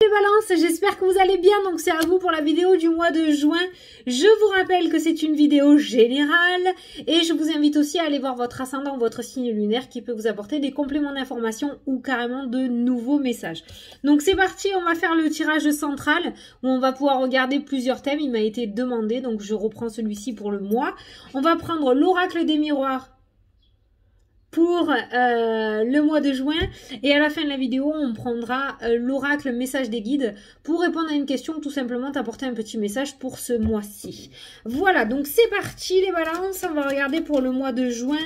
Les balances, j'espère que vous allez bien. Donc c'est à vous pour la vidéo du mois de juin. Je vous rappelle que c'est une vidéo générale et je vous invite aussi à aller voir votre ascendant, votre signe lunaire qui peut vous apporter des compléments d'information ou carrément de nouveaux messages. Donc c'est parti, on va faire le tirage central où on va pouvoir regarder plusieurs thèmes. Il m'a été demandé, donc je reprends celui-ci pour le mois. On va prendre l'oracle des miroirs pour le mois de juin, et à la fin de la vidéo on prendra l'oracle message des guides pour répondre à une question, tout simplement t'apporter un petit message pour ce mois-ci. Voilà, donc c'est parti les balances, on va regarder pour le mois de juin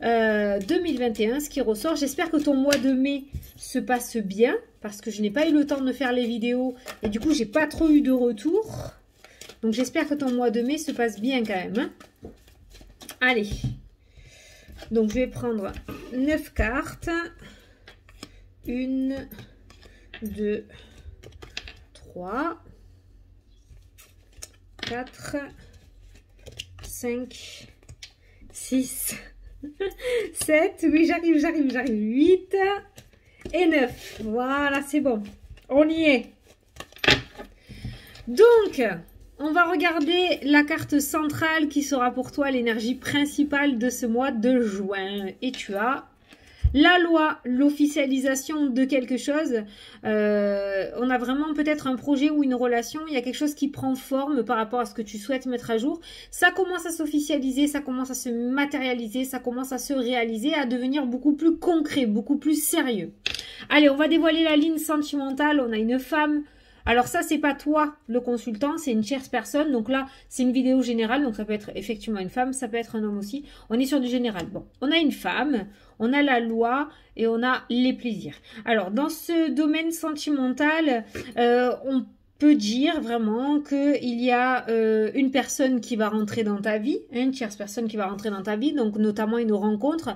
2021 ce qui ressort. J'espère que ton mois de mai se passe bien parce que je n'ai pas eu le temps de faire les vidéos et du coup j'ai pas trop eu de retour, donc j'espère que ton mois de mai se passe bien quand même, hein. Allez, donc, je vais prendre 9 cartes. 1, 2, 3, 4, 5, 6, 7. Oui, j'arrive. 8 et 9. Voilà, c'est bon. On y est. Donc, on va regarder la carte centrale qui sera pour toi l'énergie principale de ce mois de juin. Et tu as la loi, l'officialisation de quelque chose. On a vraiment peut-être un projet ou une relation. Il y a quelque chose qui prend forme par rapport à ce que tu souhaites mettre à jour. Ça commence à s'officialiser, ça commence à se matérialiser, ça commence à se réaliser, à devenir beaucoup plus concret, beaucoup plus sérieux. Allez, on va dévoiler la ligne sentimentale. On a une femme. Alors ça, c'est pas toi le consultant, c'est une tierce personne. Donc là, c'est une vidéo générale. Donc ça peut être effectivement une femme, ça peut être un homme aussi. On est sur du général. Bon, on a une femme, on a la loi et on a les plaisirs. Alors dans ce domaine sentimental, on peut dire vraiment qu'il y a une personne qui va rentrer dans ta vie, une tierce personne qui va rentrer dans ta vie, donc notamment une rencontre.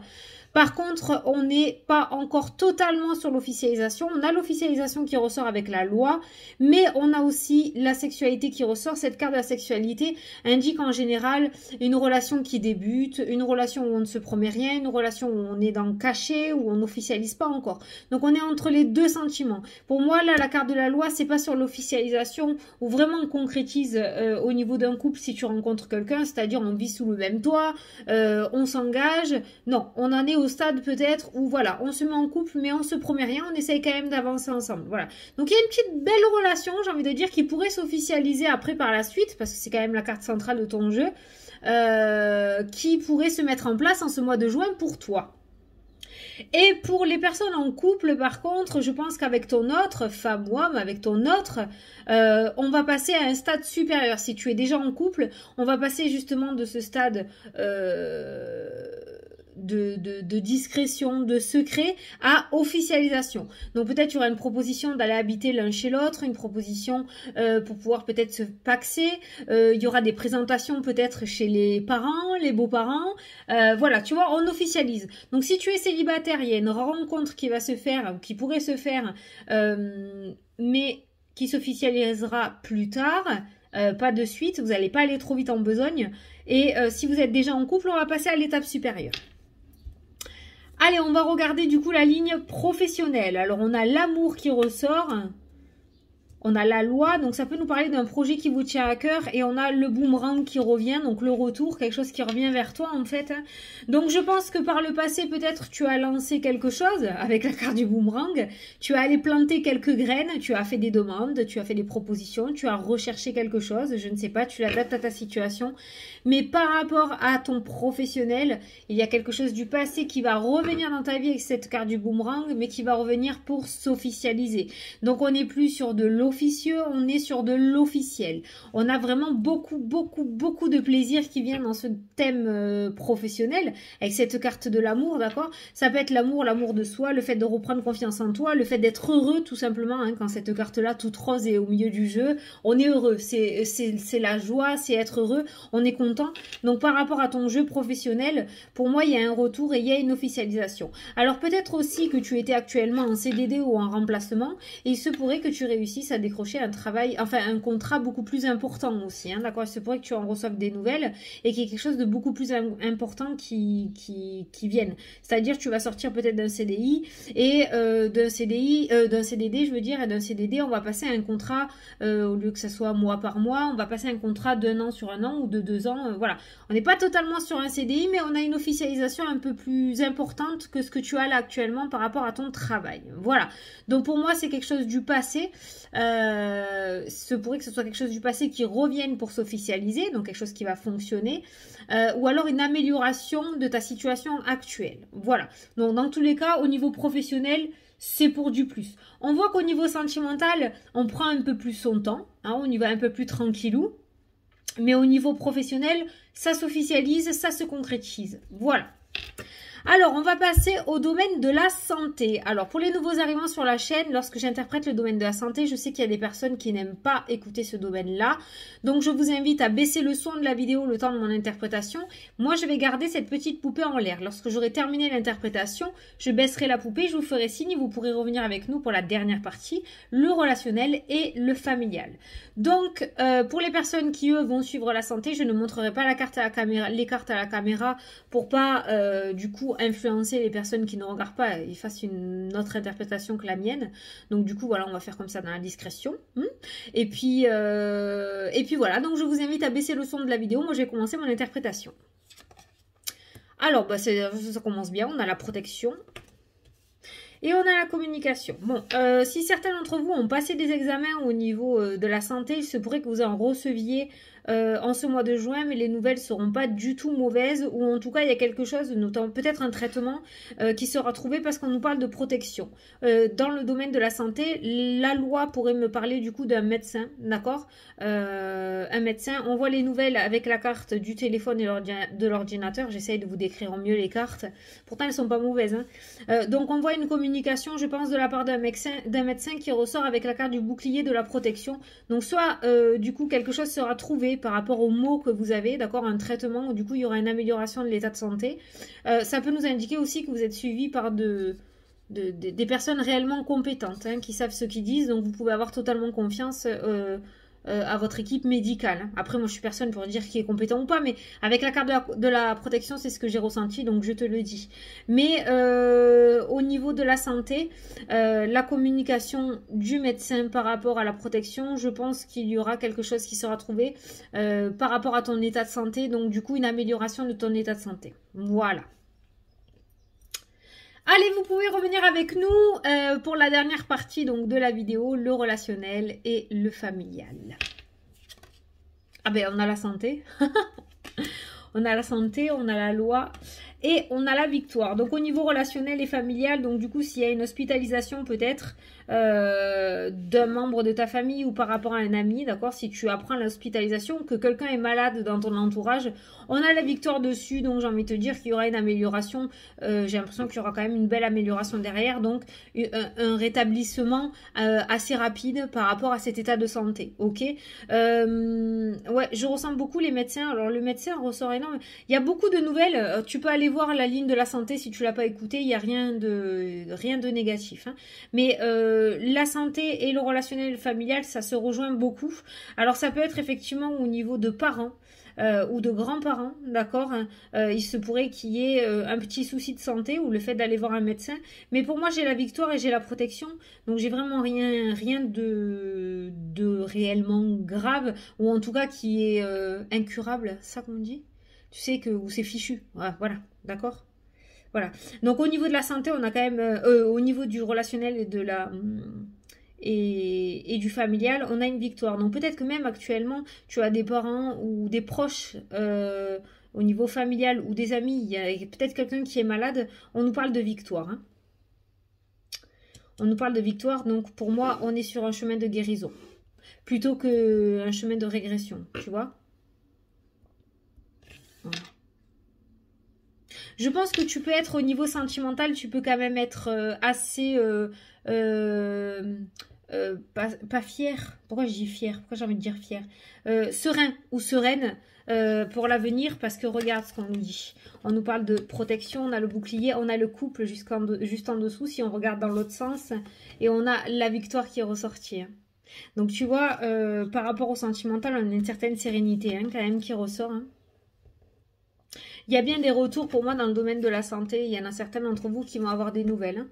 Par contre, on n'est pas encore totalement sur l'officialisation. On a l'officialisation qui ressort avec la loi, mais on a aussi la sexualité qui ressort. Cette carte de la sexualité indique en général une relation qui débute, une relation où on ne se promet rien, une relation où on est dans le cachet, où on n'officialise pas encore. Donc on est entre les deux sentiments. Pour moi, là, la carte de la loi, c'est pas sur l'officialisation où vraiment on concrétise au niveau d'un couple si tu rencontres quelqu'un, c'est-à-dire on vit sous le même toit, on s'engage. Non, on en est au stade peut-être où voilà, on se met en couple mais on se promet rien, on essaye quand même d'avancer ensemble. Voilà. Donc il y a une petite belle relation, j'ai envie de dire, qui pourrait s'officialiser après par la suite, parce que c'est quand même la carte centrale de ton jeu, qui pourrait se mettre en place en ce mois de juin pour toi. Et pour les personnes en couple, par contre, je pense qu'avec ton autre, femme ou homme, avec ton autre, on va passer à un stade supérieur. Si tu es déjà en couple, on va passer justement de ce stade de discrétion, de secret à officialisation. Donc peut-être tu auras une proposition d'aller habiter l'un chez l'autre, une proposition pour pouvoir peut-être se paxer, il y aura des présentations peut-être chez les parents, les beaux-parents, voilà, tu vois, on officialise. Donc si tu es célibataire, il y a une rencontre qui va se faire, qui pourrait se faire, mais qui s'officialisera plus tard, pas de suite, vous n'allez pas aller trop vite en besogne. Et si vous êtes déjà en couple, on va passer à l'étape supérieure. Allez, on va regarder du coup la ligne professionnelle. Alors, on a l'amour qui ressort. On a la loi, donc ça peut nous parler d'un projet qui vous tient à cœur. Et on a le boomerang qui revient, donc le retour, quelque chose qui revient vers toi en fait. Donc je pense que par le passé, peut-être tu as lancé quelque chose avec la carte du boomerang. Tu as allé planter quelques graines, tu as fait des demandes, tu as fait des propositions, tu as recherché quelque chose, je ne sais pas, tu l'adaptes à ta situation. Mais par rapport à ton professionnel, il y a quelque chose du passé qui va revenir dans ta vie avec cette carte du boomerang, mais qui va revenir pour s'officialiser. Donc on n'est plus sur de l'officieux, on est sur de l'officiel. On a vraiment beaucoup de plaisir qui vient dans ce thème professionnel, avec cette carte de l'amour, d'accord? Ça peut être l'amour, l'amour de soi, le fait de reprendre confiance en toi, le fait d'être heureux tout simplement, hein, quand cette carte-là toute rose est au milieu du jeu, on est heureux, c'est la joie, c'est être heureux, on est content. Donc par rapport à ton jeu professionnel, pour moi il y a un retour et il y a une officialisation. Alors peut-être aussi que tu étais actuellement en CDD ou en remplacement et il se pourrait que tu réussisses à décrocher un travail, enfin un contrat beaucoup plus important aussi, hein, d'accord? Il se pourrait que tu en reçoives des nouvelles et qu'il y ait quelque chose de beaucoup plus important qui vienne. C'est-à-dire tu vas sortir peut-être d'un CDI et d'un CDD, je veux dire, et d'un CDD, on va passer à un contrat, au lieu que ça soit mois par mois, on va passer à un contrat d'1 an sur 1 an ou de 2 ans, voilà. On n'est pas totalement sur un CDI, mais on a une officialisation un peu plus importante que ce que tu as là actuellement par rapport à ton travail. Voilà. Donc pour moi, c'est quelque chose du passé. Se pourrait que ce soit quelque chose du passé qui revienne pour s'officialiser, donc quelque chose qui va fonctionner, ou alors une amélioration de ta situation actuelle. Voilà. Donc dans tous les cas, au niveau professionnel, c'est pour du plus. On voit qu'au niveau sentimental, on prend un peu plus son temps, hein, on y va un peu plus tranquillou, mais au niveau professionnel, ça s'officialise, ça se concrétise. Voilà. Alors, on va passer au domaine de la santé. Alors, pour les nouveaux arrivants sur la chaîne, lorsque j'interprète le domaine de la santé, je sais qu'il y a des personnes qui n'aiment pas écouter ce domaine-là. Donc, je vous invite à baisser le son de la vidéo le temps de mon interprétation. Moi, je vais garder cette petite poupée en l'air. Lorsque j'aurai terminé l'interprétation, je baisserai la poupée, je vous ferai signe et vous pourrez revenir avec nous pour la dernière partie, le relationnel et le familial. Donc, pour les personnes qui, eux, vont suivre la santé, je ne montrerai pas la carte à la caméra, les cartes à la caméra pour pas, du coup, influencer les personnes qui ne regardent pas et fassent une autre interprétation que la mienne. Donc du coup voilà, on va faire comme ça dans la discrétion. Et puis voilà, donc je vous invite à baisser le son de la vidéo. Moi j'ai commencé mon interprétation. Alors bah, ça commence bien, on a la protection. Et on a la communication. Bon, si certains d'entre vous ont passé des examens au niveau de la santé, il se pourrait que vous en receviez en ce mois de juin, mais les nouvelles ne seront pas du tout mauvaises, ou en tout cas il y a quelque chose, notamment peut-être un traitement qui sera trouvé parce qu'on nous parle de protection. Dans le domaine de la santé, la loi pourrait me parler du coup d'un médecin, d'accord, un médecin. On voit les nouvelles avec la carte du téléphone et de l'ordinateur. J'essaye de vous décrire en mieux les cartes. Pourtant elles sont pas mauvaises, hein. Donc on voit une communication, je pense, de la part d'un médecin qui ressort avec la carte du bouclier de la protection. Donc soit du coup quelque chose sera trouvé par rapport aux mots que vous avez, d'accord, un traitement, où du coup il y aura une amélioration de l'état de santé. Ça peut nous indiquer aussi que vous êtes suivi par des personnes réellement compétentes, hein, qui savent ce qu'ils disent, donc vous pouvez avoir totalement confiance à votre équipe médicale. Après, moi, je suis personne pour dire qui est compétent ou pas, mais avec la carte de la protection, c'est ce que j'ai ressenti, donc je te le dis. Mais au niveau de la santé, la communication du médecin par rapport à la protection, je pense qu'il y aura quelque chose qui sera trouvé par rapport à ton état de santé, donc du coup, une amélioration de ton état de santé. Voilà. Allez, vous pouvez revenir avec nous pour la dernière partie donc, de la vidéo, le relationnel et le familial. Ah ben, on a la santé. On a la santé, on a la loi et on a la victoire. Donc, au niveau relationnel et familial, donc du coup, s'il y a une hospitalisation peut-être d'un membre de ta famille ou par rapport à un ami, d'accord, si tu apprends l'hospitalisation, que quelqu'un est malade dans ton entourage, on a la victoire dessus, donc j'ai envie de te dire qu'il y aura une amélioration, j'ai l'impression qu'il y aura quand même une belle amélioration derrière, donc un rétablissement assez rapide par rapport à cet état de santé, ok. Ouais, je ressens beaucoup les médecins, alors le médecin ressort énorme, il y a beaucoup de nouvelles, tu peux aller voir la ligne de la santé si tu l'as pas écoutée, il n'y a rien de négatif, hein. Mais la santé et le relationnel et le familial, ça se rejoint beaucoup. Alors ça peut être effectivement au niveau de parents ou de grands-parents, d'accord, hein. Il se pourrait qu'il y ait un petit souci de santé ou le fait d'aller voir un médecin. Mais pour moi, j'ai la victoire et j'ai la protection. Donc j'ai vraiment rien de réellement grave ou en tout cas qui est incurable, ça qu'on dit. Tu sais que ou c'est fichu. Voilà, d'accord. Voilà. Donc au niveau de la santé, on a quand même, au niveau du relationnel et de la et du familial, on a une victoire. Donc peut-être que même actuellement, tu as des parents ou des proches au niveau familial ou des amis, il y a peut-être quelqu'un qui est malade. On nous parle de victoire, hein. On nous parle de victoire. Donc pour moi, on est sur un chemin de guérison plutôt qu'un chemin de régression. Tu vois? Voilà. Je pense que tu peux être au niveau sentimental, tu peux quand même être assez pas fier. Pourquoi je dis fier? Pourquoi j'ai envie de dire fier? Serein ou sereine pour l'avenir, parce que regarde ce qu'on nous dit. On nous parle de protection, on a le bouclier, on a le couple juste en dessous si on regarde dans l'autre sens, et on a la victoire qui est ressortie. Donc tu vois, par rapport au sentimental, on a une certaine sérénité hein, quand même qui ressort. Hein. Il y a bien des retours pour moi dans le domaine de la santé. Il y en a certains d'entre vous qui vont avoir des nouvelles hein,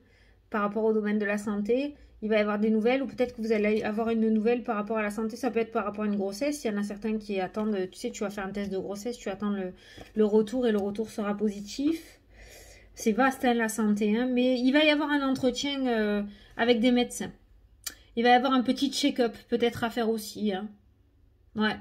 par rapport au domaine de la santé. Il va y avoir des nouvelles ou peut-être que vous allez avoir une nouvelle par rapport à la santé. Ça peut être par rapport à une grossesse. Il y en a certains qui attendent, tu sais, tu vas faire un test de grossesse, tu attends le retour et le retour sera positif. C'est vaste hein, la santé, hein, mais il va y avoir un entretien avec des médecins. Il va y avoir un petit check-up peut-être à faire aussi. Hein. Ouais.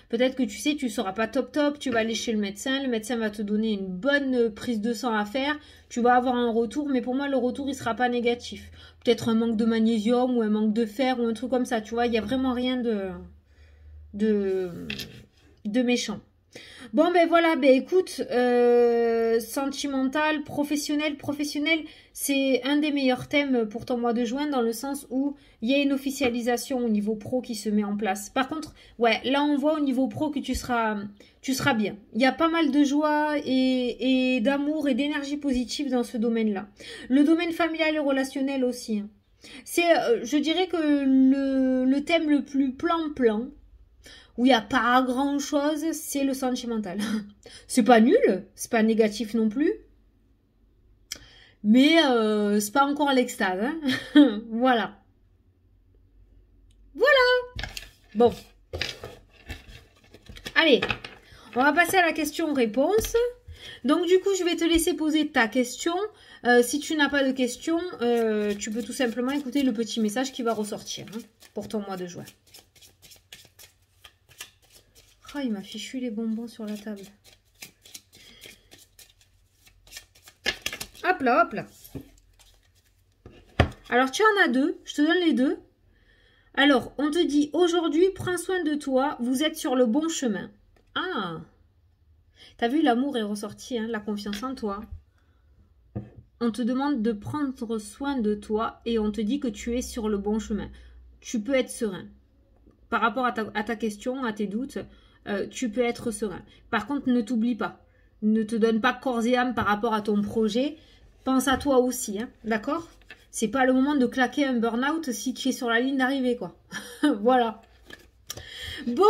Peut-être que tu sais, tu ne seras pas top top, tu vas aller chez le médecin va te donner une bonne prise de sang à faire, tu vas avoir un retour, mais pour moi le retour il sera pas négatif. Peut-être un manque de magnésium ou un manque de fer ou un truc comme ça, tu vois, il n'y a vraiment rien de méchant. Bon ben voilà, ben écoute, sentimental, professionnel, c'est un des meilleurs thèmes pour ton mois de juin dans le sens où il y a une officialisation au niveau pro qui se met en place. Par contre, ouais, là on voit au niveau pro que tu seras bien. Il y a pas mal de joie et d'amour et d'énergie positive dans ce domaine-là. Le domaine familial et relationnel aussi. Hein. C'est, je dirais que le thème le plus plan-plan, où il n'y a pas grand chose, c'est le sentimental. C'est pas nul, c'est pas négatif non plus. Mais c'est pas encore l'extase. Hein. Voilà. Voilà. Bon. Allez, on va passer à la question-réponse. Donc du coup, je vais te laisser poser ta question. Si tu n'as pas de question, tu peux tout simplement écouter le petit message qui va ressortir hein, pour ton mois de juin. Oh, il m'a fichu les bonbons sur la table. Hop là, hop là. Alors, tu en as deux. Je te donne les deux. Alors, on te dit, aujourd'hui, prends soin de toi. Vous êtes sur le bon chemin. Ah. T'as vu, l'amour est ressorti, hein, la confiance en toi. On te demande de prendre soin de toi et on te dit que tu es sur le bon chemin. Tu peux être serein. Par rapport à ta question, à tes doutes, tu peux être serein. Par contre, ne t'oublie pas. Ne te donne pas corps et âme par rapport à ton projet. Pense à toi aussi, hein, d'accord? C'est pas le moment de claquer un burn-out si tu es sur la ligne d'arrivée, quoi. Voilà. Bon,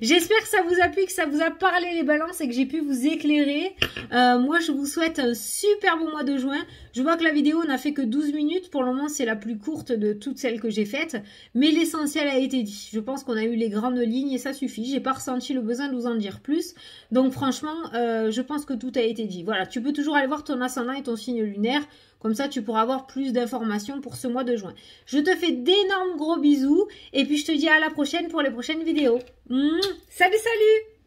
j'espère que ça vous a plu, que ça vous a parlé les balances et que j'ai pu vous éclairer. Moi, je vous souhaite un super bon mois de juin. Je vois que la vidéo n'a fait que 12 minutes. Pour le moment, c'est la plus courte de toutes celles que j'ai faites. Mais l'essentiel a été dit. Je pense qu'on a eu les grandes lignes et ça suffit. J'ai pas ressenti le besoin de vous en dire plus. Donc franchement, je pense que tout a été dit. Voilà, tu peux toujours aller voir ton ascendant et ton signe lunaire. Comme ça, tu pourras avoir plus d'informations pour ce mois de juin. Je te fais d'énormes gros bisous. Et puis, je te dis à la prochaine pour les prochaines vidéos. Salut, salut!